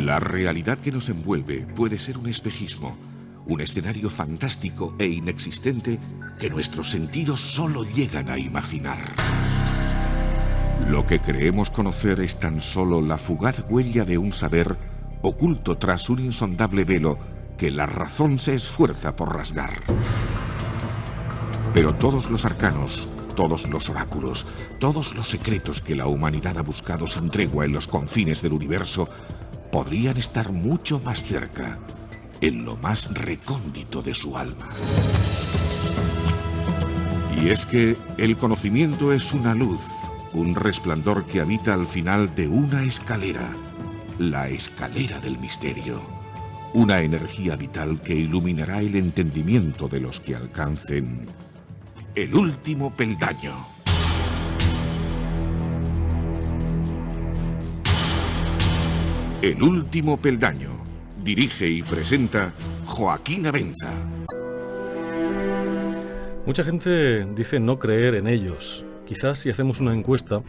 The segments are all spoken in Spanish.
La realidad que nos envuelve puede ser un espejismo, un escenario fantástico e inexistente que nuestros sentidos solo llegan a imaginar. Lo que creemos conocer es tan solo la fugaz huella de un saber oculto tras un insondable velo que la razón se esfuerza por rasgar. Pero todos los arcanos, todos los oráculos, todos los secretos que la humanidad ha buscado sin tregua en los confines del universo podrían estar mucho más cerca, en lo más recóndito de su alma. Y es que el conocimiento es una luz, un resplandor que habita al final de una escalera, la escalera del misterio. Una energía vital que iluminará el entendimiento de los que alcancen el último peldaño. El último peldaño. Dirige y presenta Joaquín Abenza. Mucha gente dice no creer en ellos. Quizás si hacemos una encuesta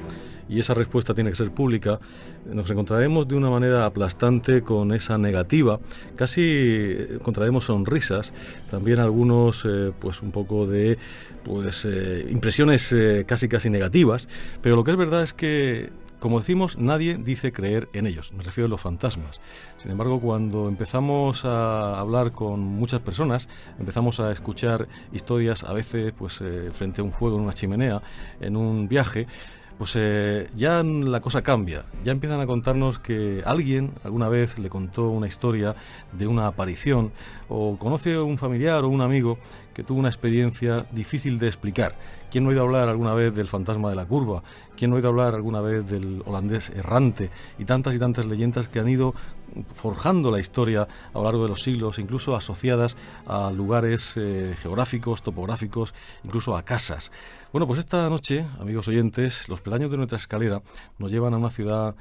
y esa respuesta tiene que ser pública, nos encontraremos de una manera aplastante con esa negativa, casi encontraremos sonrisas, también algunos pues un poco de impresiones casi negativas, pero lo que es verdad es que, como decimos, nadie dice creer en ellos, me refiero a los fantasmas. Sin embargo, cuando empezamos a hablar con muchas personas, empezamos a escuchar historias a veces frente a un fuego en una chimenea, en un viaje, ya la cosa cambia. Ya empiezan a contarnos que alguien alguna vez le contó una historia de una aparición, o conoce a un familiar o un amigo que tuvo una experiencia difícil de explicar. ¿Quién no ha oído hablar alguna vez del fantasma de la curva? ¿Quién no ha oído hablar alguna vez del holandés errante? Y tantas leyendas que han ido forjando la historia a lo largo de los siglos, incluso asociadas a lugares geográficos, topográficos, incluso a casas. Bueno, pues esta noche, amigos oyentes, los peldaños de nuestra escalera nos llevan a una ciudad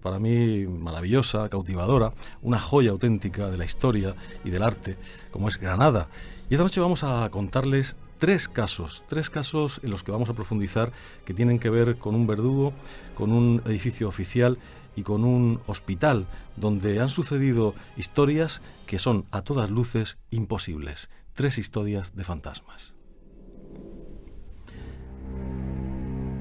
para mí maravillosa, cautivadora, una joya auténtica de la historia y del arte, como es Granada. Y esta noche vamos a contarles tres casos en los que vamos a profundizar, que tienen que ver con un verdugo, con un edificio oficial y con un hospital, donde han sucedido historias que son a todas luces imposibles. 3 historias de fantasmas.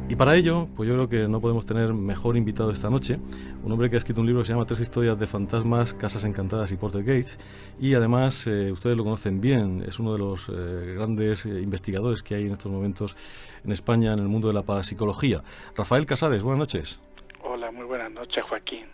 Y para ello, pues yo creo que no podemos tener mejor invitado esta noche, un hombre que ha escrito un libro que se llama 3 historias de fantasmas, casas encantadas y Poltergeist, y además ustedes lo conocen bien, es uno de los grandes investigadores que hay en estos momentos en España en el mundo de la parapsicología. Rafael Casares, buenas noches. Hola, muy buenas noches, Joaquín.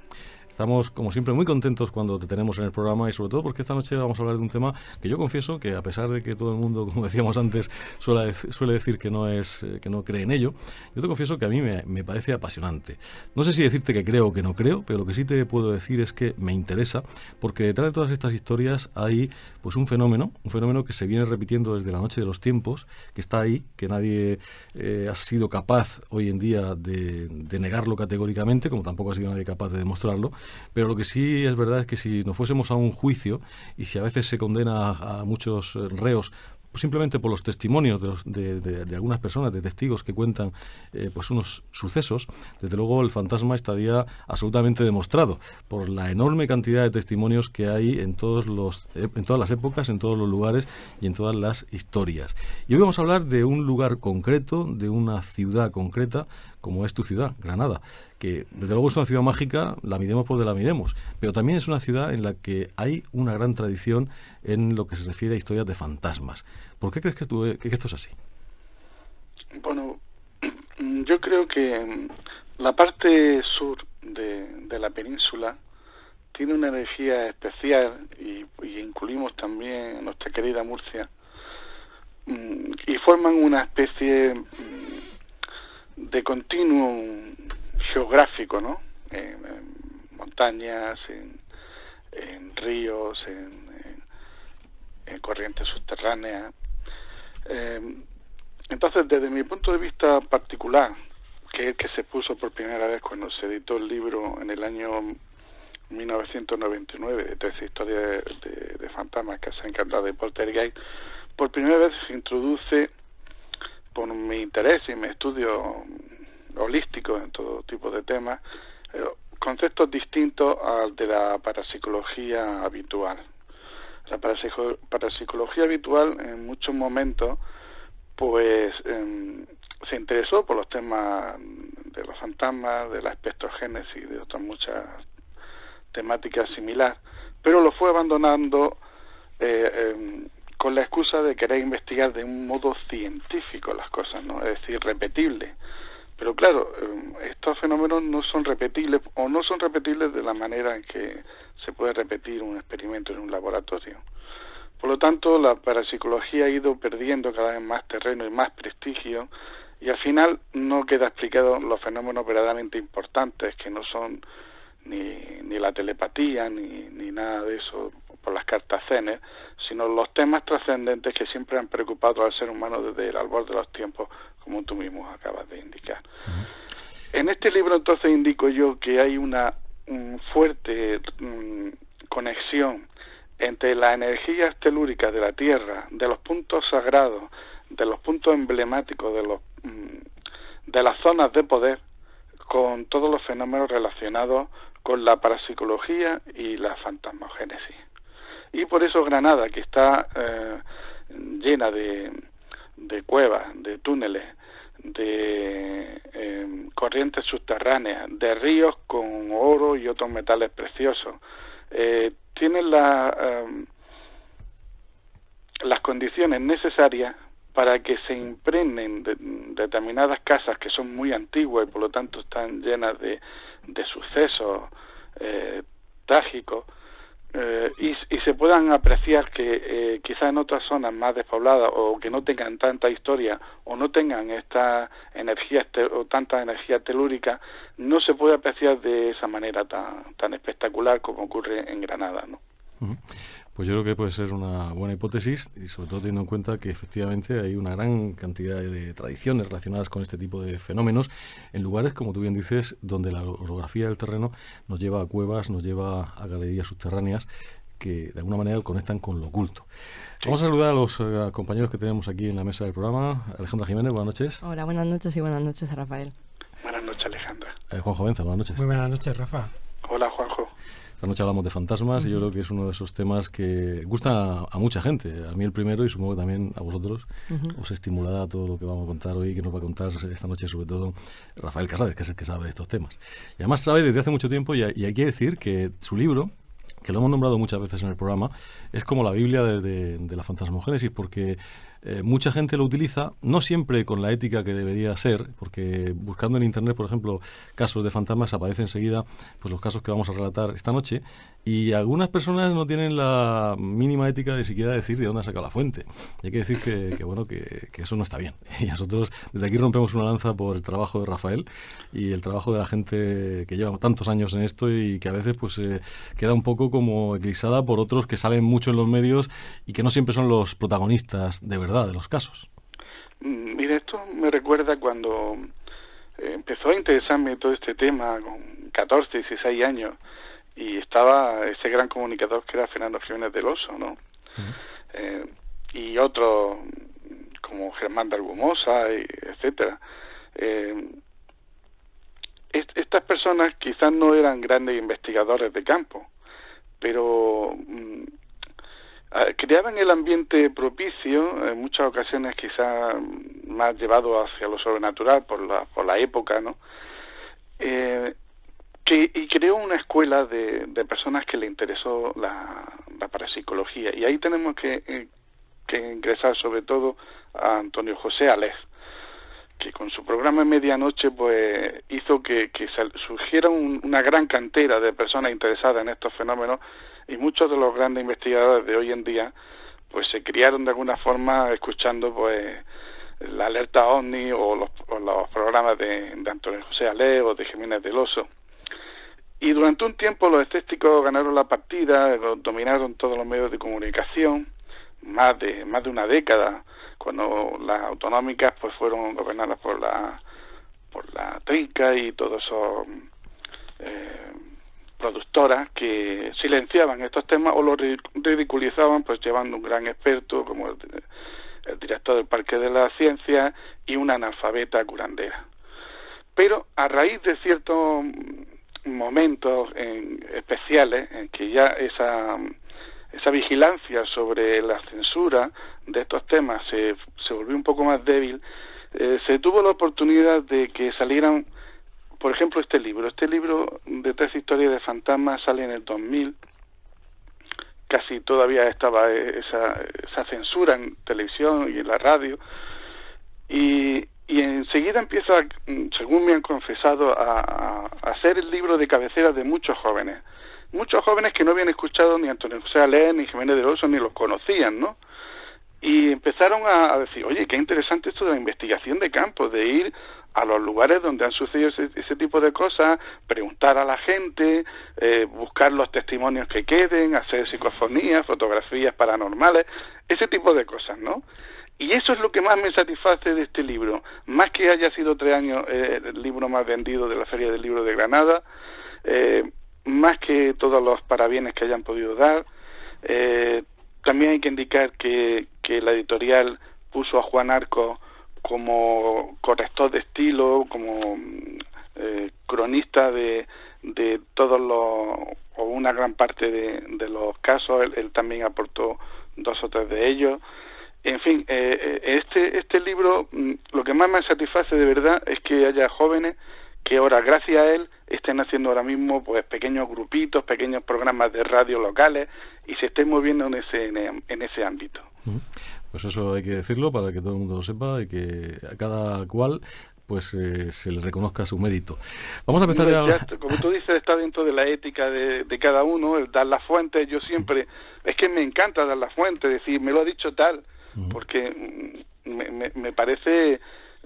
Estamos, como siempre, muy contentos cuando te tenemos en el programa, y sobre todo porque esta noche vamos a hablar de un tema que yo confieso que, a pesar de que todo el mundo, como decíamos antes, suele decir que no cree en ello, yo te confieso que a mí me parece apasionante. No sé si decirte que creo o que no creo, pero lo que sí te puedo decir es que me interesa, porque detrás de todas estas historias hay pues un fenómeno que se viene repitiendo desde la noche de los tiempos, que está ahí, que nadie ha sido capaz hoy en día de negarlo categóricamente, como tampoco ha sido nadie capaz de demostrarlo. Pero lo que sí es verdad es que si nos fuésemos a un juicio, y si a veces se condena a muchos reos simplemente por los testimonios de algunas personas, de testigos que cuentan unos sucesos, desde luego el fantasma estaría absolutamente demostrado por la enorme cantidad de testimonios que hay en todas las épocas, en todos los lugares y en todas las historias. Y hoy vamos a hablar de un lugar concreto, de una ciudad concreta, como es tu ciudad, Granada, que desde luego es una ciudad mágica, la miremos por donde la miremos, pero también es una ciudad en la que hay una gran tradición en lo que se refiere a historias de fantasmas. ¿Por qué crees que esto es así? Bueno, yo creo que la parte sur de la península tiene una energía especial, y incluimos también nuestra querida Murcia, y forman una especie de continuo geográfico, ¿no? En montañas, en ríos, en corrientes subterráneas. Entonces, desde mi punto de vista particular, que es el que se puso por primera vez cuando se editó el libro en el año 1999, de 3 historias de fantasmas, casas encantadas de Poltergeist, por primera vez se introduce, por mi interés y mi estudio holístico en todo tipo de temas, conceptos distintos al de la parapsicología habitual. La parapsicología habitual en muchos momentos pues se interesó por los temas de los fantasmas, de la espectrogénesis y de otras muchas temáticas similares, pero lo fue abandonando con la excusa de querer investigar de un modo científico las cosas, ¿no? Es decir, repetible. Pero claro, estos fenómenos no son repetibles o no son repetibles de la manera en que se puede repetir un experimento en un laboratorio. Por lo tanto, la parapsicología ha ido perdiendo cada vez más terreno y más prestigio, y al final no queda explicado los fenómenos verdaderamente importantes, que no son ni la telepatía ni nada de eso por las cartas Zener, sino los temas trascendentes que siempre han preocupado al ser humano desde el albor de los tiempos, como tú mismo acabas de indicar. En este libro entonces indico yo que hay una fuerte conexión entre las energías telúricas de la Tierra, de los puntos sagrados, de los puntos emblemáticos, de las zonas de poder, con todos los fenómenos relacionados con la parapsicología y la fantasmogénesis. Y por eso Granada, que está llena de cuevas, de túneles, de corrientes subterráneas, de ríos con oro y otros metales preciosos, tienen las condiciones necesarias para que se impregnen determinadas casas que son muy antiguas y por lo tanto están llenas de sucesos trágicos, y se puedan apreciar que quizás en otras zonas más despobladas o que no tengan tanta historia o no tengan esta energía o tanta energía telúrica, no se puede apreciar de esa manera tan espectacular como ocurre en Granada, ¿no? Pues yo creo que puede ser una buena hipótesis, y sobre todo teniendo en cuenta que efectivamente hay una gran cantidad de tradiciones relacionadas con este tipo de fenómenos en lugares, como tú bien dices, donde la orografía del terreno nos lleva a cuevas, nos lleva a galerías subterráneas que de alguna manera conectan con lo oculto. Vamos a saludar a los compañeros que tenemos aquí en la mesa del programa. Alejandra Jiménez, buenas noches. Hola, buenas noches, y buenas noches a Rafael. Buenas noches, Alejandra. Juanjo Benza, buenas noches. Muy buenas noches, Rafa. Hola, Juanjo. Esta noche hablamos de fantasmas y yo creo que es uno de esos temas que gusta a mucha gente. A mí el primero, y supongo que también a vosotros, os estimulará todo lo que vamos a contar hoy, que nos va a contar esta noche sobre todo Rafael Casares, que es el que sabe de estos temas. Y además sabe desde hace mucho tiempo, y hay que decir que su libro, que lo hemos nombrado muchas veces en el programa, es como la Biblia de la fantasmogénesis, porque mucha gente lo utiliza, no siempre con la ética que debería ser, porque buscando en internet, por ejemplo, casos de fantasmas, aparecen enseguida pues los casos que vamos a relatar esta noche, y algunas personas no tienen la mínima ética de siquiera decir de dónde ha sacado la fuente. Y hay que decir que eso no está bien. Y nosotros desde aquí rompemos una lanza por el trabajo de Rafael y el trabajo de la gente que lleva tantos años en esto y que a veces pues queda un poco como eclipsada por otros que salen mucho en los medios y que no siempre son los protagonistas de verdad de los casos. Mire, esto me recuerda cuando empezó a interesarme todo este tema con 14, 16 años, y estaba ese gran comunicador que era Fernando Jiménez del Oso, ¿no? Y otros como Germán de Argumosa, etcétera. Estas personas quizás no eran grandes investigadores de campo, pero creaban el ambiente propicio, en muchas ocasiones quizás más llevado hacia lo sobrenatural por la época, ¿no? Y creó una escuela de personas que le interesó la parapsicología, y ahí tenemos que ingresar sobre todo a Antonio José Alez, que con su programa en medianoche pues hizo que surgiera una gran cantera de personas interesadas en estos fenómenos, y muchos de los grandes investigadores de hoy en día pues se criaron de alguna forma escuchando pues la alerta OVNI o los programas de Antonio José Alez o de Jiménez del Oso. Y durante un tiempo los escépticos ganaron la partida, dominaron todos los medios de comunicación, más de una década, cuando las autonómicas pues fueron gobernadas por la Trinca y todos esos productoras que silenciaban estos temas o los ridiculizaban pues llevando un gran experto como el director del Parque de la Ciencia y una analfabeta curandera. Pero a raíz de ciertos momentos especiales en que ya esa vigilancia sobre la censura de estos temas se volvió un poco más débil, se tuvo la oportunidad de que salieran, por ejemplo, este libro de 13 historias de fantasmas sale en el 2000, casi todavía estaba esa censura en televisión y en la radio, y enseguida empieza, según me han confesado, a ser el libro de cabecera de muchos jóvenes que no habían escuchado ni Antonio José Alés ni Jiménez del Oso ni los conocían, ¿no? Y empezaron a decir, oye, qué interesante esto de la investigación de campo, de ir a los lugares donde han sucedido ese tipo de cosas, preguntar a la gente, buscar los testimonios que queden, hacer psicofonías, fotografías paranormales, ese tipo de cosas, ¿no? Y eso es lo que más me satisface de este libro, más que haya sido 3 años el libro más vendido de la Feria del Libro de Granada, más que todos los parabienes que hayan podido dar. También hay que indicar que la editorial puso a Juan Arcos como corrector de estilo, como cronista de todos o una gran parte de los casos. Él también aportó 2 o 3 de ellos. En fin, este libro, lo que más me satisface de verdad es que haya jóvenes que ahora, gracias a él, estén haciendo ahora mismo pues pequeños grupitos, pequeños programas de radio locales y se estén moviendo en ese ámbito. Pues eso hay que decirlo para que todo el mundo lo sepa y que a cada cual pues se le reconozca su mérito. Vamos a empezar como tú dices, está dentro de la ética de cada uno, el dar las fuentes. Yo siempre, es que me encanta dar las fuentes, decir, me lo ha dicho tal, porque me parece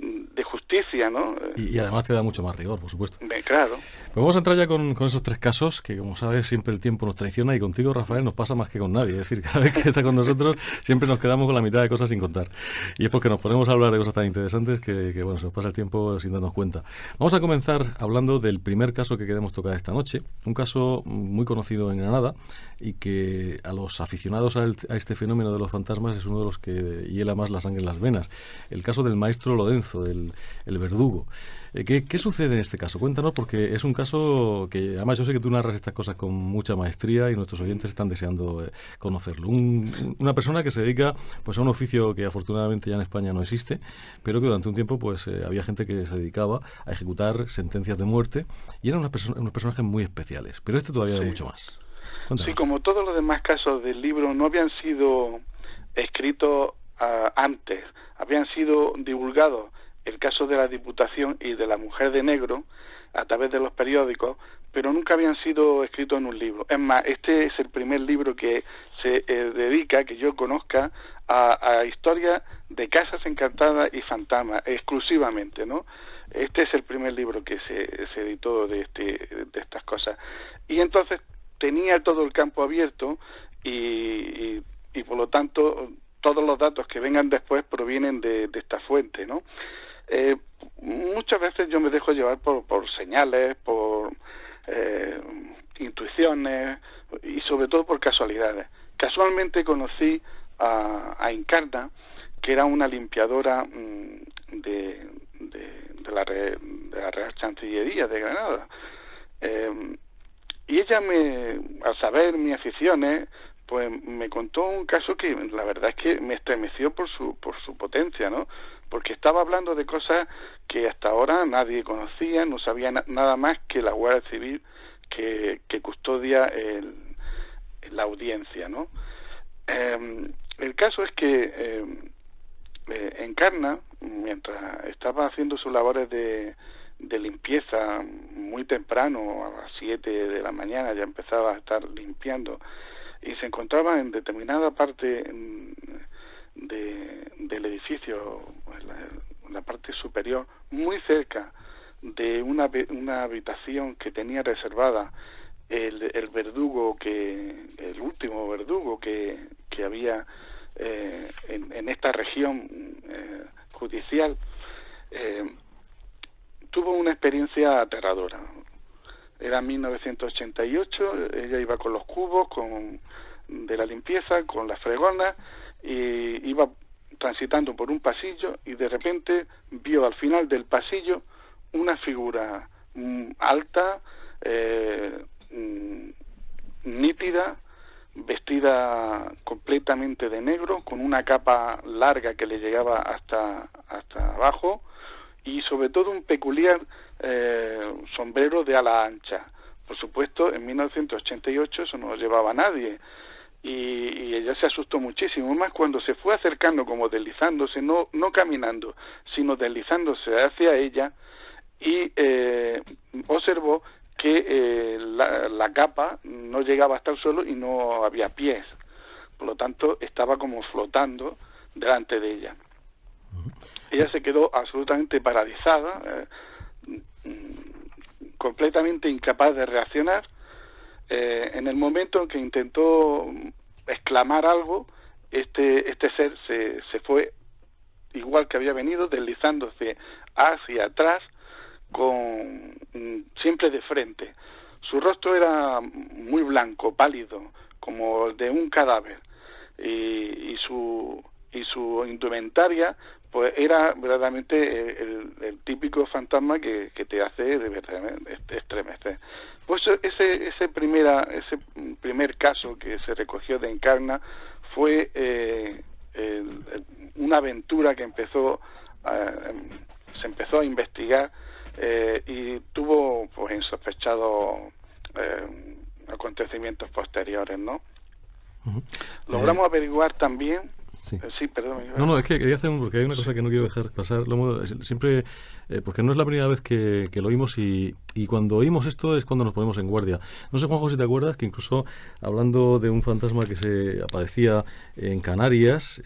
de justicia, ¿no? Y además te da mucho más rigor, por supuesto. Claro. Pues vamos a entrar ya con esos 3 casos que, como sabes, siempre el tiempo nos traiciona y contigo, Rafael, nos pasa más que con nadie. Es decir, cada vez que está con nosotros siempre nos quedamos con la mitad de cosas sin contar. Y es porque nos ponemos a hablar de cosas tan interesantes que bueno, se nos pasa el tiempo sin darnos cuenta. Vamos a comenzar hablando del primer caso que queremos tocar esta noche. Un caso muy conocido en Granada y que a los aficionados a este fenómeno de los fantasmas es uno de los que hiela más la sangre en las venas. El caso del maestro Lorenzo, el verdugo. ¿Qué sucede en este caso? Cuéntanos, porque es un caso que, además, yo sé que tú narras estas cosas con mucha maestría y nuestros oyentes están deseando conocerlo. Una persona que se dedica pues a un oficio que afortunadamente ya en España no existe, pero que durante un tiempo pues había gente que se dedicaba a ejecutar sentencias de muerte y eran unos personajes muy especiales, pero este todavía era mucho más. Cuéntanos. Sí, como todos los demás casos del libro no habían sido escritos antes, habían sido divulgados el caso de la Diputación y de la Mujer de Negro a través de los periódicos, pero nunca habían sido escritos en un libro. Es más, este es el primer libro que se dedica, que yo conozca, a historias de casas encantadas y fantasmas, exclusivamente, ¿no? Este es el primer libro que se editó de estas cosas. Y entonces tenía todo el campo abierto y por lo tanto todos los datos que vengan después provienen de esta fuente, ¿no? Muchas veces yo me dejo llevar por señales, por intuiciones y sobre todo por casualidades. Casualmente conocí a Encarna, que era una limpiadora de la Real Chancillería de Granada. Y ella, al saber mis aficiones, pues me contó un caso que la verdad es que me estremeció por su potencia, ¿no? Porque estaba hablando de cosas que hasta ahora nadie conocía, no sabía nada más que la Guardia Civil que custodia la audiencia, ¿no? El caso es que Encarna, mientras estaba haciendo sus labores de limpieza muy temprano, a las 7 de la mañana ya empezaba a estar limpiando, y se encontraba en determinada parte del edificio, en la parte superior, muy cerca de una habitación que tenía reservada el verdugo, el último verdugo que había en esta región judicial. Tuvo una experiencia aterradora. Era 1988, ella iba con los cubos de la limpieza, con la fregona, y iba transitando por un pasillo y de repente vio al final del pasillo una figura alta, nítida, vestida completamente de negro, con una capa larga que le llegaba hasta abajo, y sobre todo un peculiar sombrero de ala ancha. Por supuesto, en 1988 eso no lo llevaba nadie, y ella se asustó muchísimo, más cuando se fue acercando, como deslizándose, no caminando, sino deslizándose hacia ella, y observó que la capa no llegaba hasta el suelo y no había pies, por lo tanto estaba como flotando delante de ella. Ella se quedó absolutamente paralizada, completamente incapaz de reaccionar. En el momento en que intentó exclamar algo, este ser se fue igual que había venido, deslizándose hacia atrás, siempre de frente. Su rostro era muy blanco, pálido, como el de un cadáver, y su indumentaria pues era verdaderamente el típico fantasma que te hace de verdad estremecer. Pues ese primer caso que se recogió de Encarna fue una aventura que se empezó a investigar, y tuvo pues insospechados acontecimientos posteriores, ¿no? Uh-huh. Logramos averiguar también. Sí, perdón. No, es que quería hacer porque hay una cosa que no quiero dejar pasar. Siempre, porque no es la primera vez que lo oímos, y cuando oímos esto es cuando nos ponemos en guardia. No sé, Juanjo, si te acuerdas que incluso hablando de un fantasma que se aparecía en Canarias,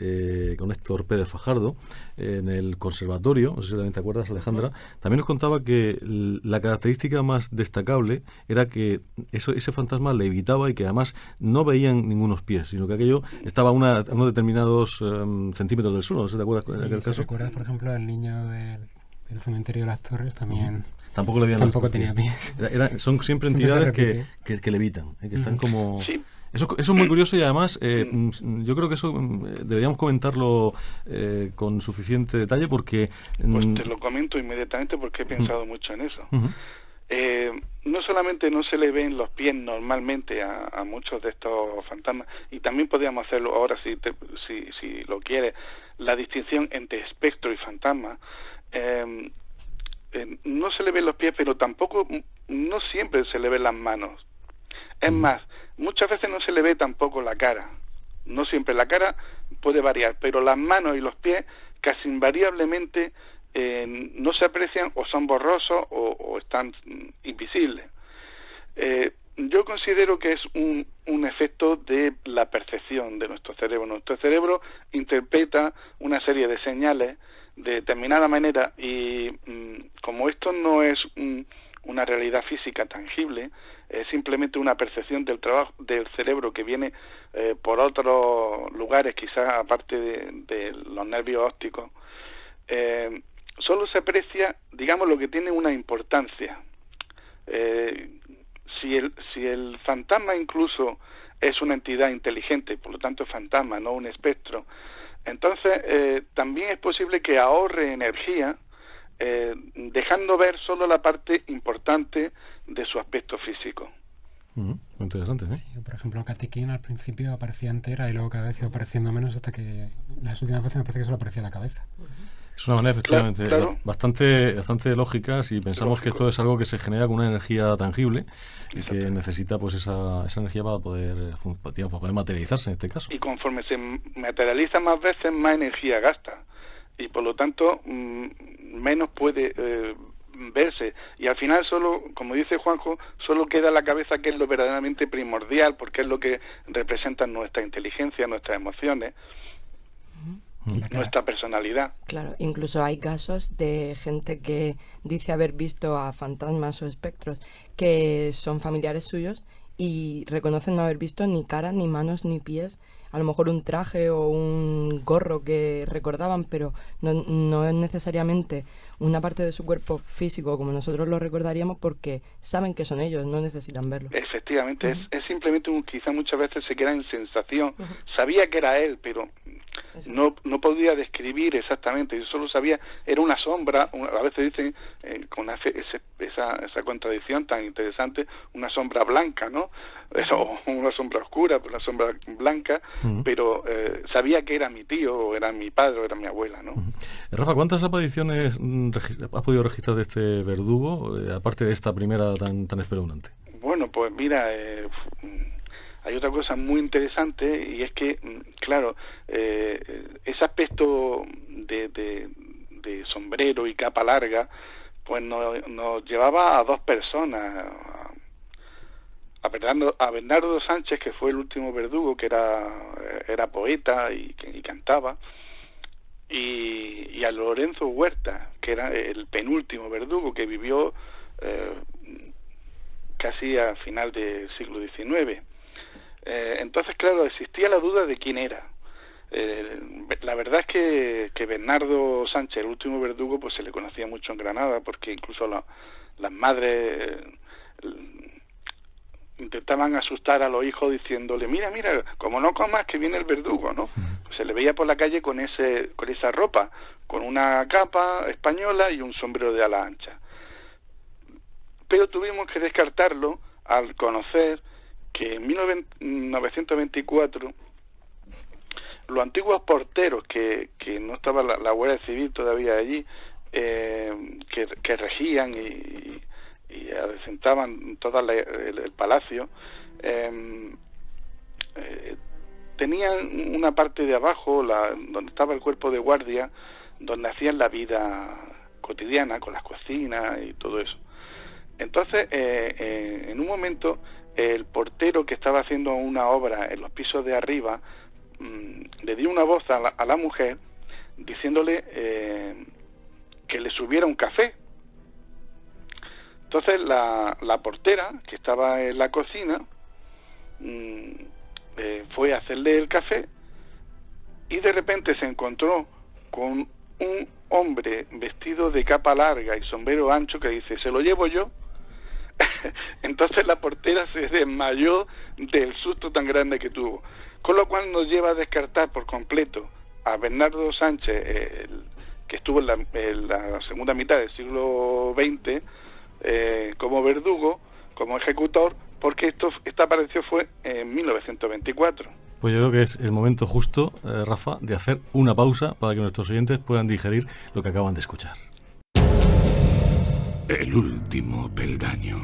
con Héctor Pérez Fajardo, en el conservatorio, no sé si también te acuerdas, Alejandra, también nos contaba que la característica más destacable era que ese fantasma levitaba y que además no veían ningunos pies, sino que aquello estaba a unos determinados centímetros del suelo. ¿No sé si te acuerdas en aquel caso? ¿Recuerdas, por ejemplo, al niño del cementerio de las Torres? También tampoco tenía pies. Son siempre entidades que levitan, que están como... Sí. Eso es muy curioso, y además yo creo que eso deberíamos comentarlo con suficiente detalle, porque... Pues te lo comento inmediatamente porque he pensado mucho en eso. Uh-huh. No solamente no se le ven los pies normalmente a muchos de estos fantasmas, y también podríamos hacerlo ahora si lo quieres, la distinción entre espectro y fantasma. No se le ven los pies, pero tampoco, no siempre se le ven las manos. Es más, muchas veces no se le ve tampoco la cara. No siempre, la cara puede variar, pero las manos y los pies casi invariablemente no se aprecian, o son borrosos o están invisibles. Yo considero que es un efecto de la percepción de nuestro cerebro. Nuestro cerebro interpreta una serie de señales de determinada manera, y como esto no es una realidad física tangible, es simplemente una percepción del trabajo del cerebro que viene por otros lugares, quizás aparte de los nervios ópticos. Solo se aprecia, digamos, lo que tiene una importancia. Si el fantasma incluso es una entidad inteligente, por lo tanto fantasma, no un espectro, entonces también es posible que ahorre energía, dejando ver solo la parte importante de su aspecto físico. Interesante, ¿eh? Sí, por ejemplo, Catiquín al principio aparecía entera y luego cada vez iba apareciendo menos, hasta que las últimas veces me parece que solo aparecía la cabeza. Es una manera, efectivamente, claro. bastante lógica, si pensamos que esto es algo que se genera con una energía tangible y que necesita pues esa energía para poder materializarse en este caso. Y conforme se materializa más veces, más energía gasta, y por lo tanto menos puede verse, y al final solo, como dice Juanjo, solo queda la cabeza, que es lo verdaderamente primordial, porque es lo que representa nuestra inteligencia, nuestras emociones, nuestra personalidad. Claro, incluso hay casos de gente que dice haber visto a fantasmas o espectros que son familiares suyos y reconocen no haber visto ni cara, ni manos, ni pies. A lo mejor un traje o un gorro que recordaban, pero no es necesariamente una parte de su cuerpo físico como nosotros lo recordaríamos, porque saben que son ellos, no necesitan verlo. Efectivamente, es simplemente quizá muchas veces se queda en sensación. Sabía que era él, pero no podía describir exactamente, yo solo sabía, era una sombra, a veces dicen, con esa contradicción tan interesante, una sombra blanca, ¿no? Eso, una sombra oscura, una sombra blanca, pero sabía que era mi tío, o era mi padre, o era mi abuela, ¿no? Rafa, ¿cuántas apariciones has podido registrar de este verdugo, aparte de esta primera tan espeluznante? Bueno, pues mira, hay otra cosa muy interesante, y es que, claro, ese aspecto de sombrero y capa larga, pues nos llevaba a dos personas, a Bernardo Sánchez, que fue el último verdugo, que era poeta y cantaba, y a Lorenzo Huerta, que era el penúltimo verdugo, que vivió casi a final del siglo XIX. Entonces, claro, existía la duda de quién era. La verdad es que Bernardo Sánchez, el último verdugo, pues se le conocía mucho en Granada, porque incluso las madres intentaban asustar a los hijos diciéndole, mira, como no comas que viene el verdugo, ¿no? Pues se le veía por la calle con esa ropa, con una capa española y un sombrero de ala ancha. Pero tuvimos que descartarlo al conocer que en 1924 los antiguos porteros que no estaba la Guardia Civil todavía allí, que regían y adecentaban todo el palacio, tenían una parte de abajo, donde estaba el cuerpo de guardia, donde hacían la vida cotidiana con las cocinas y todo eso. Entonces, en un momento, el portero que estaba haciendo una obra en los pisos de arriba le dio una voz a la mujer diciéndole que le subiera un café. Entonces la portera, que estaba en la cocina, fue a hacerle el café, y de repente se encontró con un hombre vestido de capa larga y sombrero ancho que dice, ¿se lo llevo yo? Entonces la portera se desmayó del susto tan grande que tuvo, con lo cual nos lleva a descartar por completo a Bernardo Sánchez, que estuvo en la segunda mitad del siglo XX como verdugo, como ejecutor, porque esta aparición fue en 1924. Pues yo creo que es el momento justo, Rafa, de hacer una pausa para que nuestros oyentes puedan digerir lo que acaban de escuchar. El último peldaño.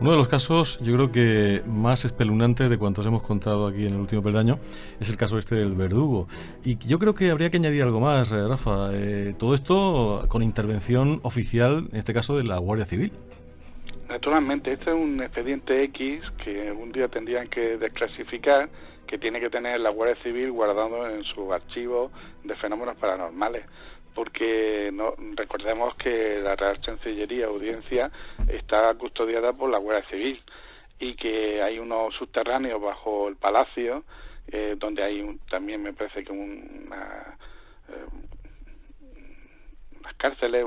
Uno de los casos, yo creo que más espeluznante de cuantos hemos contado aquí en el último peldaño, es el caso este del verdugo. Y yo creo que habría que añadir algo más, Rafa. Todo esto con intervención oficial, en este caso de la Guardia Civil. Naturalmente, este es un expediente X que algún día tendrían que desclasificar, que tiene que tener la Guardia Civil guardado en su archivo de fenómenos paranormales, porque recordemos que la Real Chancillería, Audiencia, está custodiada por la Guardia Civil, y que hay unos subterráneos bajo el palacio, donde hay también me parece que unas cárceles,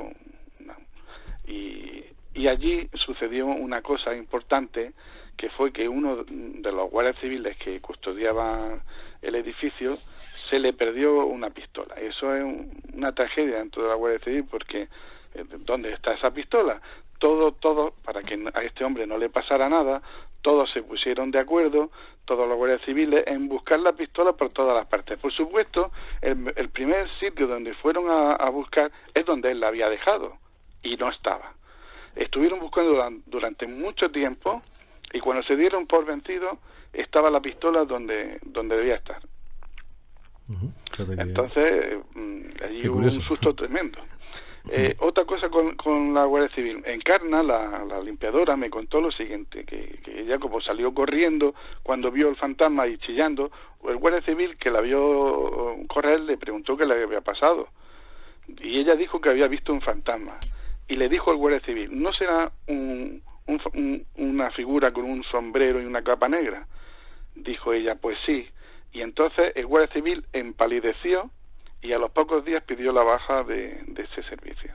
y allí sucedió una cosa importante, que fue que uno de los guardias civiles que custodiaban el edificio se le perdió una pistola. Eso es una tragedia dentro de la Guardia Civil, porque ¿dónde está esa pistola? Todo, para que a este hombre no le pasara nada, todos se pusieron de acuerdo, todos los guardias civiles, en buscar la pistola por todas las partes. Por supuesto, el primer sitio donde fueron a buscar es donde él la había dejado, y no estaba. Estuvieron buscando durante mucho tiempo, y cuando se dieron por vencidos, estaba la pistola donde debía estar. Entonces, allí hubo un susto tremendo. Otra cosa con la Guardia Civil. Encarna, la limpiadora, me contó lo siguiente, que ella, como salió corriendo cuando vio el fantasma y chillando, el Guardia Civil que la vio correr le preguntó qué le había pasado, y ella dijo que había visto un fantasma, y le dijo al Guardia Civil, ¿no será una figura con un sombrero y una capa negra? Dijo ella, pues sí. Y entonces el Guardia Civil empalideció, y a los pocos días pidió la baja de ese servicio.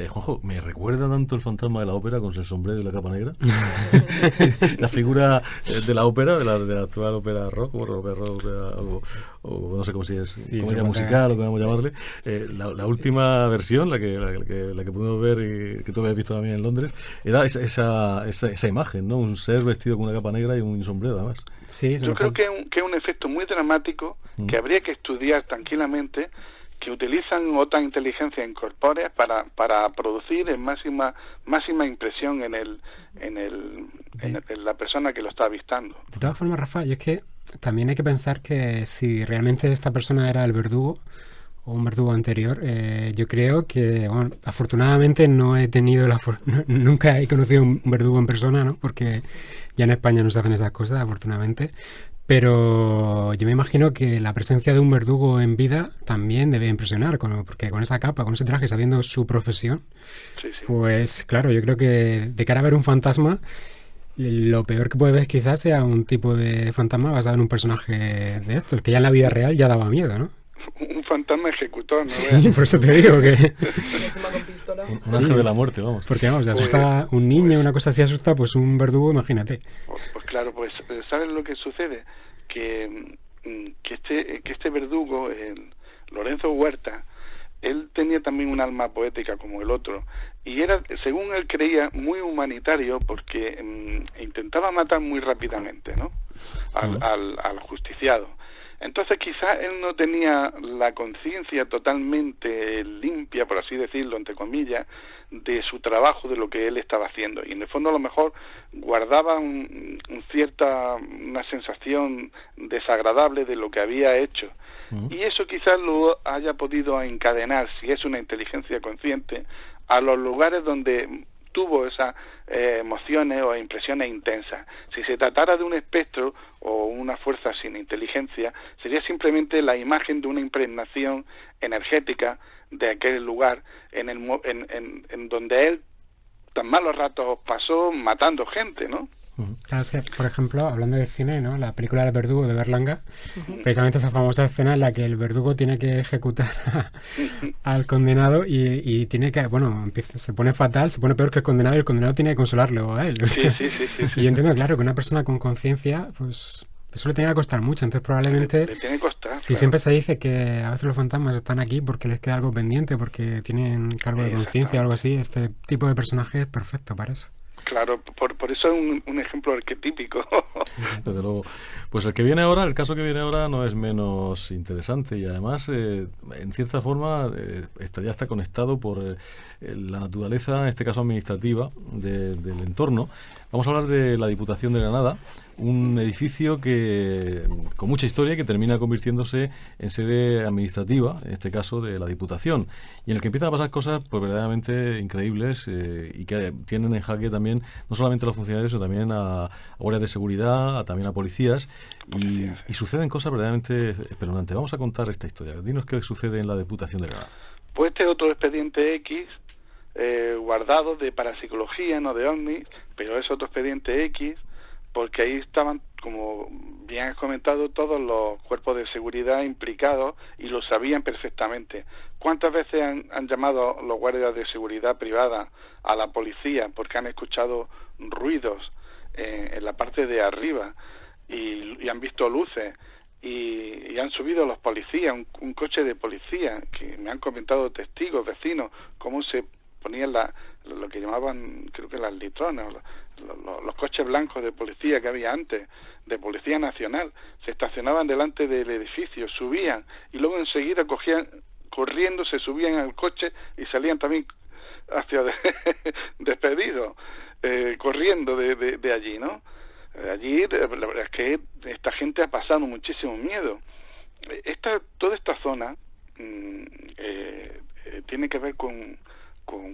Juanjo, ¿me recuerda tanto el fantasma de la ópera con el sombrero y la capa negra? La figura de la ópera, de la actual ópera rock, o no sé cómo si es, sí, comedia musical o como llamarle. La última versión, la que pudimos ver y que tú habías visto también en Londres, era esa imagen, ¿no? Un ser vestido con una capa negra y un sombrero, además. Sí, yo creo que es un efecto muy dramático que habría que estudiar tranquilamente, que utilizan otra inteligencia incorpórea para producir en máxima impresión en la persona que lo está avistando. De todas formas, Rafa, yo es que también hay que pensar que si realmente esta persona era el verdugo o un verdugo anterior, yo creo que, bueno, afortunadamente no he tenido nunca he conocido un verdugo en persona, ¿no? Porque ya en España no se hacen esas cosas, afortunadamente. Pero yo me imagino que la presencia de un verdugo en vida también debe impresionar, porque con esa capa, con ese traje, sabiendo su profesión, sí. Pues claro, yo creo que de cara a ver un fantasma, lo peor que puede ver quizás sea un tipo de fantasma basado en un personaje de estos, que ya en la vida real ya daba miedo, ¿no? Un fantasma ejecutor, ¿no? Sí, por eso te digo que... Un ángel de la muerte, vamos. Porque vamos, si asusta un niño, una cosa así asusta, pues un verdugo, imagínate. Pues claro, pues ¿sabes lo que sucede? Que este verdugo, Lorenzo Huerta, él tenía también un alma poética como el otro, y era, según él creía, muy humanitario porque intentaba matar muy rápidamente, ¿no? Al justiciado. Entonces quizás él no tenía la conciencia totalmente limpia, por así decirlo, entre comillas, de su trabajo, de lo que él estaba haciendo. Y en el fondo a lo mejor guardaba una sensación desagradable de lo que había hecho. Y eso quizás lo haya podido encadenar, si es una inteligencia consciente, a los lugares donde tuvo esas emociones o impresiones intensas. Si se tratara de un espectro o una fuerza sin inteligencia, sería simplemente la imagen de una impregnación energética de aquel lugar en donde él tan malos ratos pasó matando gente, ¿no? Claro, es que, por ejemplo, hablando de cine, ¿no? La película del verdugo de Berlanga, precisamente esa famosa escena en la que el verdugo tiene que ejecutar al condenado y tiene que, bueno, se pone fatal, se pone peor que el condenado y el condenado tiene que consolarlo a él. O sea, sí. Y yo entiendo, claro, que una persona con conciencia, pues eso le tiene que costar mucho. Entonces probablemente, le tiene que costar, si claro. Siempre se dice que a veces los fantasmas están aquí porque les queda algo pendiente, porque tienen cargo de conciencia o algo así, este tipo de personaje es perfecto para eso. Claro, por eso es un ejemplo arquetípico. Desde luego. Pues el caso que viene ahora no es menos interesante y además, en cierta forma, ya está conectado por la naturaleza, en este caso administrativa, del entorno. Vamos a hablar de la Diputación de Granada, un edificio con mucha historia que termina convirtiéndose en sede administrativa, en este caso de la Diputación, y en el que empiezan a pasar cosas pues verdaderamente increíbles y que tienen en jaque también no solamente a los funcionarios, sino también a guardias de seguridad, también a policías, y suceden cosas verdaderamente espeluznantes. Vamos a contar esta historia. Dinos qué sucede en la Diputación de Granada. Pues este otro expediente X, guardado de parapsicología, no de ovnis, pero es otro expediente X, porque ahí estaban, como bien has comentado, todos los cuerpos de seguridad implicados y lo sabían perfectamente. ¿Cuántas veces han llamado los guardias de seguridad privada a la policía porque han escuchado ruidos en la parte de arriba y han visto luces y han subido los policías, un coche de policía, que me han comentado testigos, vecinos, cómo se ponían lo que llamaban, creo que las litronas, los coches blancos de policía que había antes, de Policía Nacional, se estacionaban delante del edificio, subían y luego enseguida corriendo, se subían al coche y salían también hacia despedidos, corriendo de allí, ¿no? Allí la verdad es que esta gente ha pasado muchísimo miedo. Toda esta zona tiene que ver con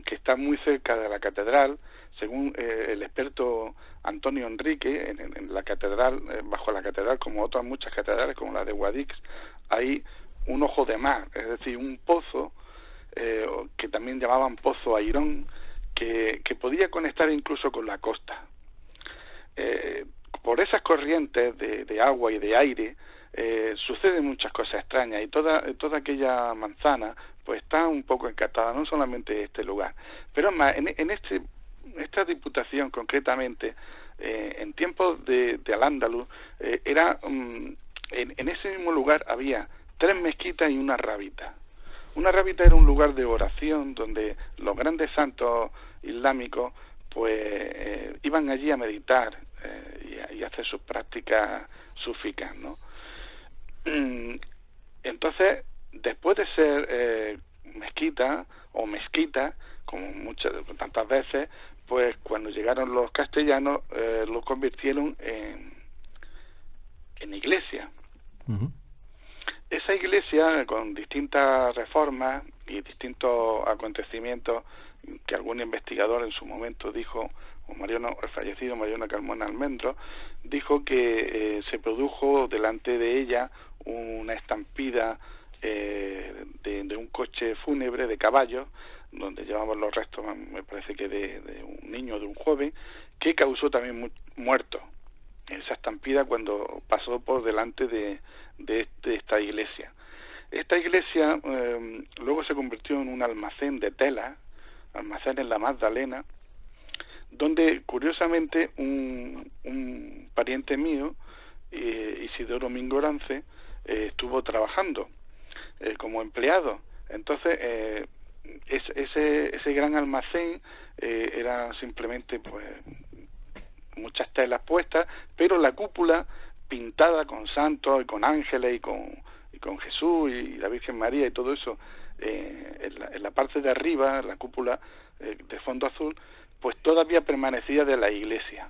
que está muy cerca de la catedral. Según el experto Antonio Enrique, en la catedral, bajo la catedral, como otras muchas catedrales, como la de Guadix, hay un ojo de mar, es decir, un pozo que también llamaban Pozo Airón, que podía conectar incluso con la costa. Por esas corrientes de agua y de aire suceden muchas cosas extrañas, y toda aquella manzana pues está un poco encantada, no solamente este lugar. Pero más, esta diputación concretamente, en tiempos de Al-Ándalus, era en ese mismo lugar había 3 mezquitas y una rábita. Una rábita era un lugar de oración donde los grandes santos islámicos pues iban allí a meditar y a hacer sus prácticas sufíes, ¿no? Entonces, después de ser mezquita o mezquita, como tantas veces, pues cuando llegaron los castellanos lo convirtieron en iglesia. Uh-huh. Esa iglesia, con distintas reformas y distintos acontecimientos que algún investigador en su momento dijo, el fallecido Mariano Carmona Almendro, dijo que se produjo delante de ella una estampida de un coche fúnebre de caballos, donde llevaban los restos, me parece que de un niño o de un joven, que causó también muertos. Esa estampida cuando pasó por delante de esta iglesia. Esta iglesia luego se convirtió en un almacén de tela, almacén en la Magdalena, donde curiosamente un pariente mío, Isidoro Mingorance, estuvo trabajando como empleado. Entonces ese gran almacén era simplemente pues muchas telas puestas, pero la cúpula pintada con santos y con ángeles y con Jesús y la Virgen María y todo eso en la parte de arriba, la cúpula de fondo azul, pues todavía permanecía de la iglesia.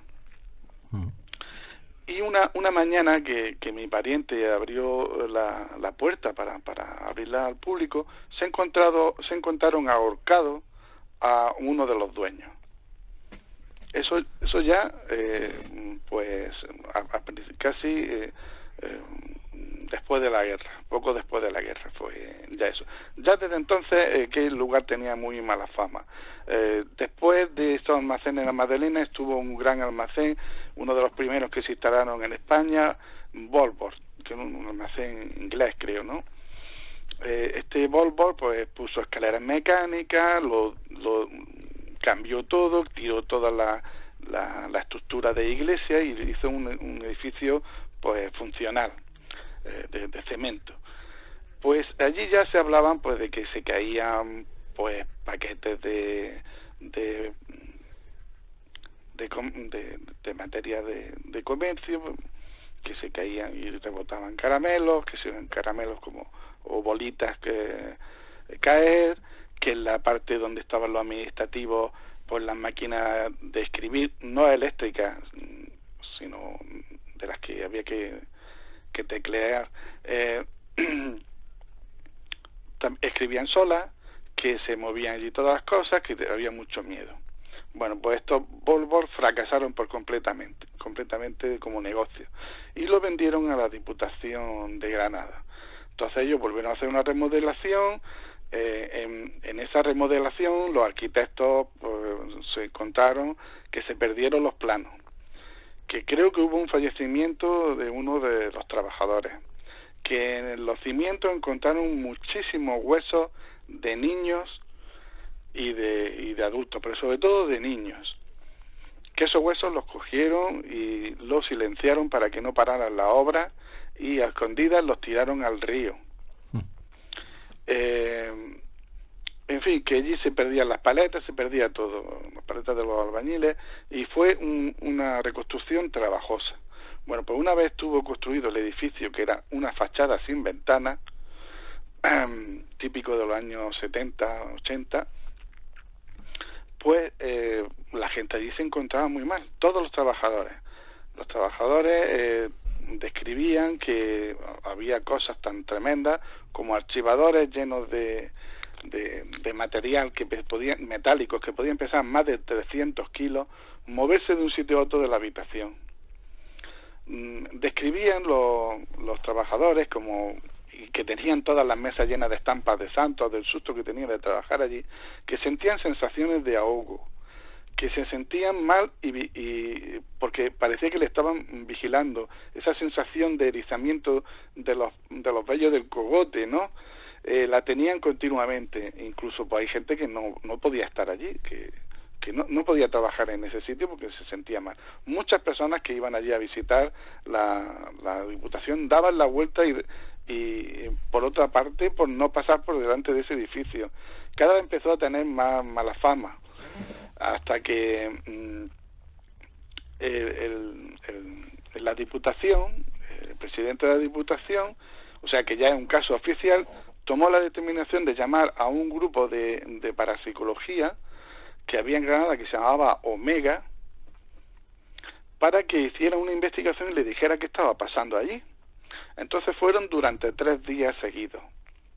Y una mañana que mi pariente abrió la puerta para abrirla al público, se encontraron ahorcado a uno de los dueños. Eso ya, pues, casi después de la guerra, poco después de la guerra fue ya eso. Ya desde entonces que el lugar tenía muy mala fama. Después de estos almacenes en la Magdalena estuvo un gran almacén, uno de los primeros que se instalaron en España, Volvo, que era un almacén inglés, creo, ¿no? Este Volvo pues puso escaleras mecánicas, lo cambió todo, tiró toda la estructura de iglesia y hizo un edificio pues funcional de cemento. Pues allí ya se hablaban pues de que se caían pues paquetes de materia de comercio, que se caían y rebotaban caramelos, que se iban caramelos o bolitas que caer, que en la parte donde estaban los administrativos, pues las máquinas de escribir, no eléctricas, sino de las que había que teclear, escribían solas, que se movían allí todas las cosas, que había mucho miedo. Bueno, pues estos Volvo fracasaron completamente como negocio y lo vendieron a la Diputación de Granada. Entonces ellos volvieron a hacer una remodelación. En esa remodelación los arquitectos pues, se contaron que se perdieron los planos, que creo que hubo un fallecimiento de uno de los trabajadores, que en los cimientos encontraron muchísimos huesos de niños y de adultos, pero sobre todo de niños, que esos huesos los cogieron y los silenciaron para que no pararan la obra y a escondidas los tiraron al río. En fin, que allí se perdían las paletas, se perdía todo, las paletas de los albañiles, y fue una reconstrucción trabajosa. Bueno, pues una vez estuvo construido el edificio, que era una fachada sin ventanas, típico de los años 70, 80, pues la gente allí se encontraba muy mal, todos los trabajadores. Los trabajadores describían que había cosas tan tremendas como archivadores llenos de material metálicos que podían pesar más de 300 kilos, moverse de un sitio a otro de la habitación. Describían los trabajadores como que tenían todas las mesas llenas de estampas de santos, del susto que tenían de trabajar allí, que sentían sensaciones de ahogo, que se sentían mal y porque parecía que le estaban vigilando, esa sensación de erizamiento de los vellos del cogote, ¿no? la tenían continuamente. Incluso pues hay gente que no podía estar allí, que no podía trabajar en ese sitio porque se sentía mal. Muchas personas que iban allí a visitar la Diputación daban la vuelta y por otra parte, por no pasar por delante de ese edificio. Cada vez empezó a tener más mala fama, hasta que la Diputación, el presidente de la Diputación, o sea que ya es un caso oficial, tomó la determinación de llamar a un grupo de parapsicología que había en Granada, que se llamaba Omega, para que hiciera una investigación y le dijera qué estaba pasando allí. Entonces fueron durante 3 días seguidos.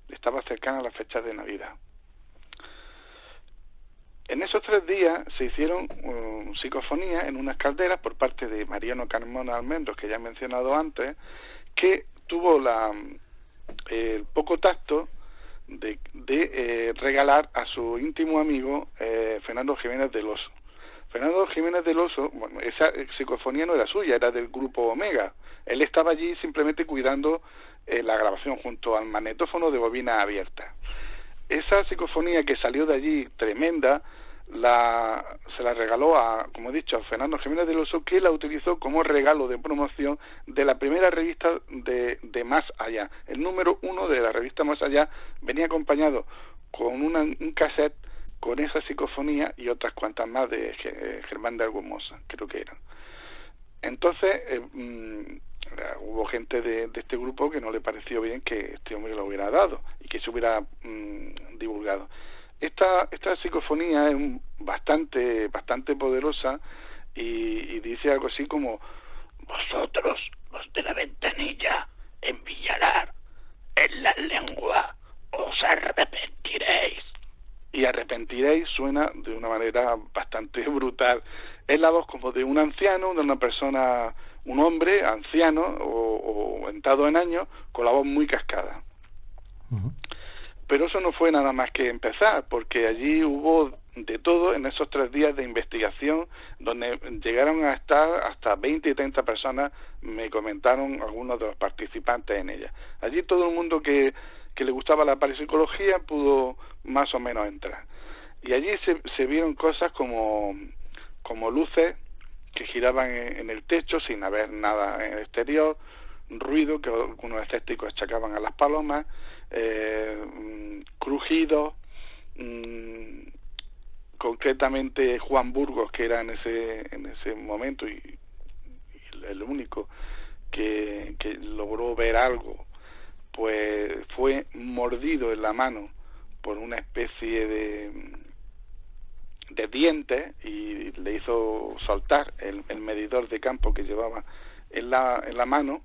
Estaba cercana a la fecha de Navidad. En esos 3 días se hicieron psicofonías en unas calderas por parte de Mariano Carmona Almendros, que ya he mencionado antes, que tuvo el poco tacto de regalar a su íntimo amigo Fernando Jiménez del Oso. Fernando Jiménez del Oso, bueno, esa psicofonía no era suya, era del grupo Omega. Él estaba allí simplemente cuidando la grabación junto al magnetófono de bobina abierta. Esa psicofonía que salió de allí tremenda, se la regaló como he dicho, a Fernando Jiménez del Oso, que la utilizó como regalo de promoción de la primera revista de Más Allá. El número 1 de la revista Más Allá venía acompañado con un cassette con esa psicofonía y otras cuantas más de Germán de Argumosa, creo que eran. Entonces hubo gente de este grupo que no le pareció bien que este hombre lo hubiera dado y que se hubiera divulgado. Esta psicofonía es bastante poderosa y dice algo así como: vosotros, los de la ventanilla, en Villalar, en la lengua, os arrepentiréis. Y arrepentiréis suena de una manera bastante brutal. Es la voz como de un anciano, de una persona, un hombre anciano o entrado en años, con la voz muy cascada. Uh-huh. Pero eso no fue nada más que empezar, porque allí hubo de todo en esos 3 días de investigación, donde llegaron a estar hasta 20 y 30 personas, me comentaron algunos de los participantes en ella. Allí todo el mundo que le gustaba la parapsicología pudo más o menos entrar. Y allí se vieron cosas como luces que giraban en el techo sin haber nada en el exterior, ruido que algunos escépticos achacaban a las palomas, crujidos, concretamente Juan Burgos, que era en ese momento y el único que logró ver algo, pues fue mordido en la mano por una especie de diente y le hizo soltar el medidor de campo que llevaba en la mano,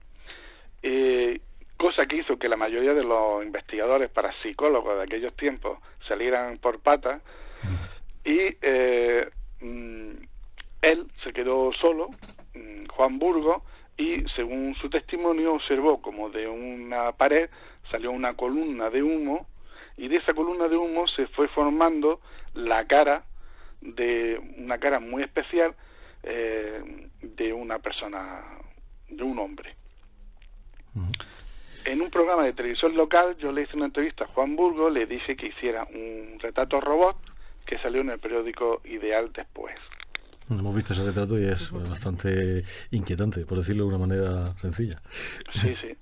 cosa que hizo que la mayoría de los investigadores parapsicólogos de aquellos tiempos salieran por patas, y él se quedó solo, Juan Burgos, y según su testimonio observó como de una pared salió una columna de humo, y de esa columna de humo se fue formando la cara de una cara muy especial de una persona, de un hombre. Uh-huh. En un programa de televisión local yo le hice una entrevista a Juan Burgos, le dije que hiciera un retrato robot que salió en el periódico Ideal después. Hemos visto ese retrato y es bastante inquietante, por decirlo de una manera sencilla. Sí, sí.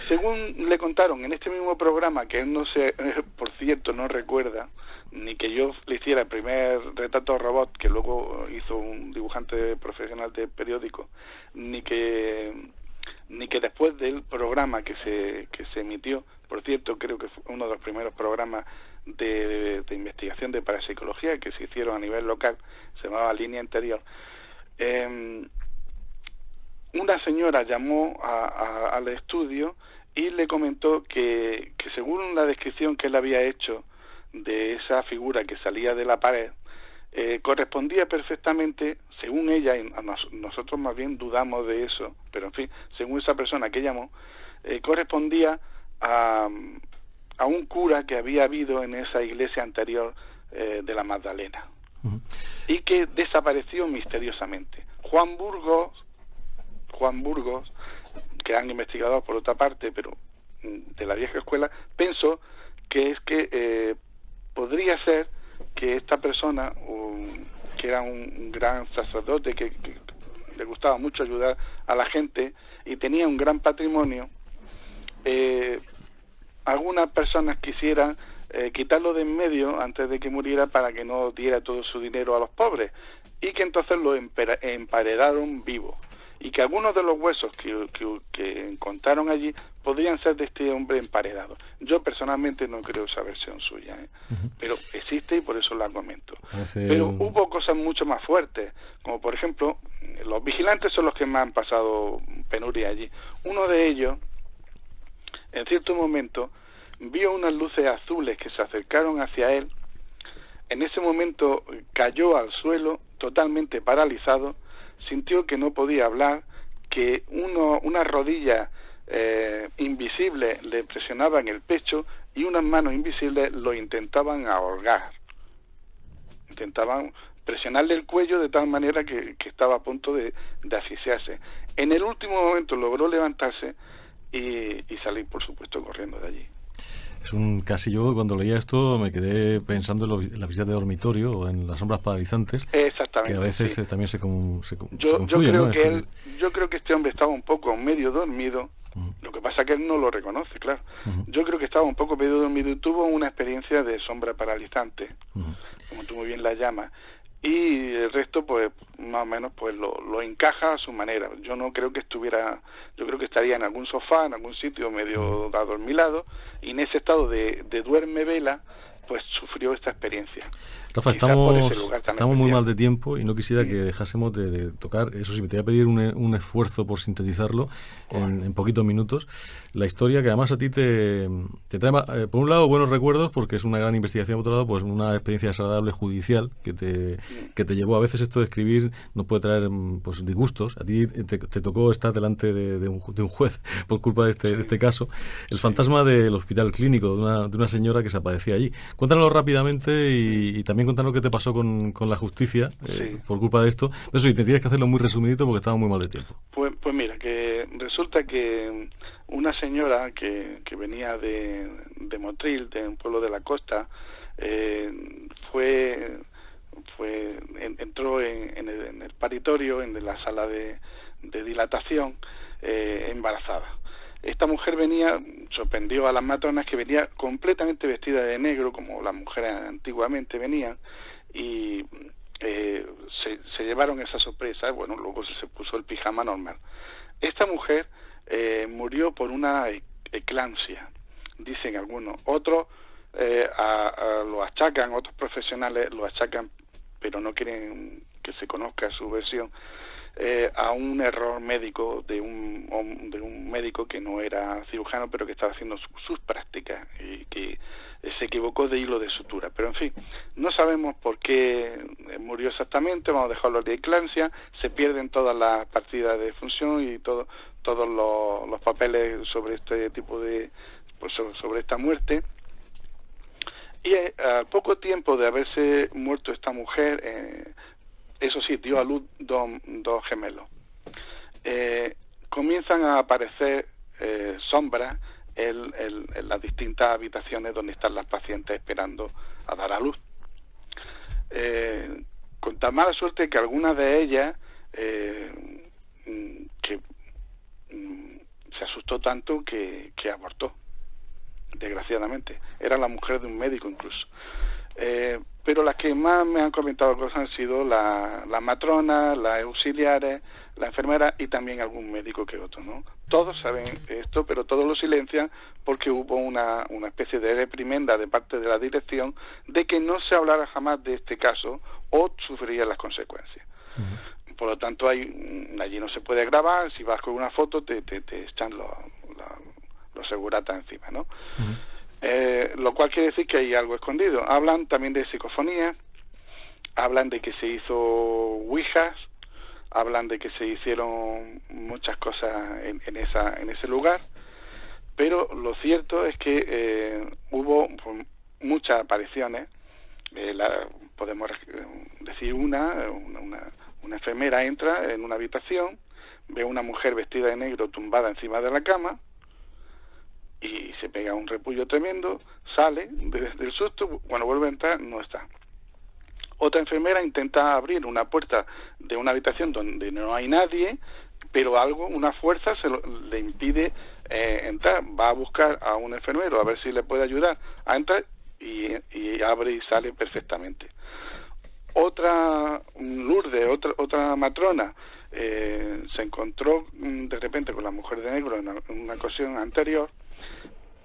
Según le contaron en este mismo programa, que él por cierto no recuerda, ni que yo le hiciera el primer retrato robot que luego hizo un dibujante profesional de periódico, ni que después del programa que se emitió, por cierto, creo que fue uno de los primeros programas de investigación de parapsicología que se hicieron a nivel local, se llamaba Línea Interior. Una señora llamó al estudio y le comentó que según la descripción que él había hecho de esa figura que salía de la pared, correspondía perfectamente, según ella, y nosotros más bien dudamos de eso, pero en fin, según esa persona que llamó, correspondía a un cura que había habido en esa iglesia anterior de la Magdalena, uh-huh, y que desapareció misteriosamente. Juan Burgos, que eran investigadores por otra parte, pero de la vieja escuela, pensó que es que podría ser que esta persona, que era un gran sacerdote, que le gustaba mucho ayudar a la gente y tenía un gran patrimonio, algunas personas quisieran quitarlo de en medio antes de que muriera para que no diera todo su dinero a los pobres, y que entonces lo emparedaron vivo, y que algunos de los huesos que encontraron allí podrían ser de este hombre emparedado. Yo personalmente no creo esa versión suya, pero existe y por eso la comento. Pero hubo cosas mucho más fuertes, como por ejemplo, los vigilantes son los que más han pasado penuria allí. Uno de ellos, en cierto momento, vio unas luces azules que se acercaron hacia él. En ese momento cayó al suelo totalmente paralizado, sintió que no podía hablar, que una rodilla invisible le presionaba en el pecho y unas manos invisibles lo intentaban ahorcar. Intentaban presionarle el cuello de tal manera que estaba a punto de asfixiarse. En el último momento logró levantarse y salir, por supuesto, corriendo de allí. Es un casi, yo cuando leía esto me quedé pensando en la visita de dormitorio o en las sombras paralizantes. Exactamente. Que a veces sí. También se yo confluyen, creo ¿no? que yo creo que este hombre estaba un poco medio dormido. Lo que pasa es que él no lo reconoce, claro. Yo creo que estaba un poco medio dormido y tuvo una experiencia de sombra paralizante, como tú muy bien la llamas. Y el resto, pues, más o menos, pues lo encaja a su manera. Yo no creo que yo creo que estaría en algún sofá, en algún sitio medio adormilado, y en ese estado de duerme vela, pues sufrió esta experiencia. Rafa, estamos muy mal de tiempo y no quisiera que dejásemos de tocar, eso sí, me te voy a pedir un esfuerzo por sintetizarlo en poquitos minutos. La historia que además a ti te trae, por un lado, buenos recuerdos, porque es una gran investigación, por otro lado, pues una experiencia desagradable judicial que te llevó. A veces esto de escribir nos puede traer pues disgustos. A ti te tocó estar delante de un juez por culpa de este caso. El fantasma del hospital clínico de una señora que se aparecía allí. Cuéntanos rápidamente y también cuéntanos qué te pasó con la justicia por culpa de esto. Eso sí, te tienes que hacerlo muy resumidito porque estamos muy mal de tiempo. Pues mira, que resulta que una señora que venía de Motril, de un pueblo de la costa, entró en el paritorio, en la sala de dilatación, embarazada. Esta mujer sorprendió a las matronas, que venía completamente vestida de negro, como las mujeres antiguamente venían, y se llevaron esa sorpresa. Bueno, luego se puso el pijama normal. Esta mujer murió por una eclampsia, dicen algunos. Otros lo achacan, otros profesionales lo achacan, pero no quieren que se conozca su versión, a un error médico de un médico que no era cirujano, pero que estaba haciendo sus prácticas y que se equivocó de hilo de sutura. Pero en fin, no sabemos por qué murió exactamente. Vamos a dejarlo de eclampsia. Se pierden todas las partidas de función y todos los papeles sobre este tipo sobre esta muerte. Y al poco tiempo de haberse muerto esta mujer, eso sí, dio a luz dos gemelos. Comienzan a aparecer sombras en las distintas habitaciones donde están las pacientes esperando a dar a luz. Con tan mala suerte que algunas de ellas se asustó tanto que abortó, desgraciadamente. Era la mujer de un médico incluso. Pero las que más me han comentado cosas han sido las matronas, las auxiliares, la enfermera y también algún médico que otro, ¿no? Todos saben esto, pero todos lo silencian porque hubo una especie de reprimenda de parte de la dirección de que no se hablara jamás de este caso o sufriría las consecuencias. Por lo tanto, allí no se puede grabar. Si vas con una foto te echan los seguratas encima, ¿no? Lo cual quiere decir que hay algo escondido. Hablan también de psicofonía, hablan de que se hizo ouijas, hablan de que se hicieron muchas cosas en ese lugar, pero lo cierto es que hubo muchas apariciones. Podemos decir una enfermera entra en una habitación, ve una mujer vestida de negro tumbada encima de la cama, y se pega un repullo tremendo, sale del susto, cuando vuelve a entrar no está. Otra enfermera intenta abrir una puerta de una habitación donde no hay nadie, pero una fuerza le impide entrar. Va a buscar a un enfermero a ver si le puede ayudar a entrar y abre y sale perfectamente. Otra Lourdes, otra matrona, se encontró de repente con la mujer de negro en una ocasión anterior,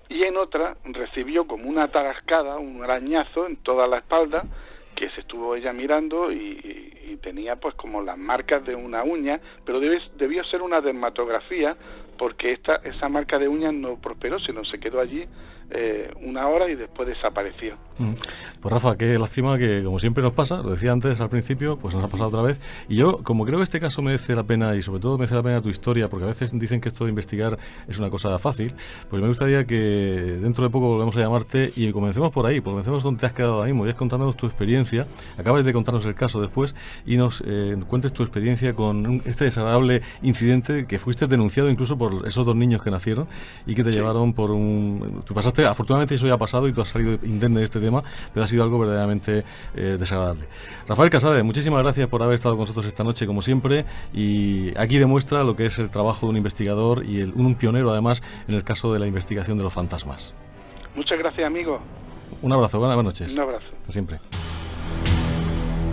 y en otra recibió como una tarascada, un arañazo en toda la espalda, que se estuvo ella mirando y tenía pues como las marcas de una uña, pero debió ser una dermatografía, porque esa marca de uña no prosperó, sino se quedó allí una hora y después desapareció. Pues Rafa, qué lástima que, como siempre nos pasa, lo decía antes al principio, pues nos ha pasado otra vez. Y yo, como creo que este caso merece la pena, y sobre todo merece la pena tu historia, porque a veces dicen que esto de investigar es una cosa fácil, pues me gustaría que dentro de poco volvemos a llamarte y comencemos por ahí, comencemos donde te has quedado ahora mismo, ya contándonos tu experiencia, acabas de contarnos el caso después, y nos cuentes tu experiencia con este desagradable incidente que fuiste denunciado incluso por esos 2 niños que nacieron y que te llevaron por tú pasaste, afortunadamente eso ya ha pasado y tú has salido indemne de este tema, pero ha sido algo verdaderamente desagradable. Rafael Casade, muchísimas gracias por haber estado con nosotros esta noche, como siempre, y aquí demuestra lo que es el trabajo de un investigador y un pionero, además, en el caso de la investigación de los fantasmas. Muchas gracias, amigo. Un abrazo, buenas noches. Un abrazo. Hasta siempre.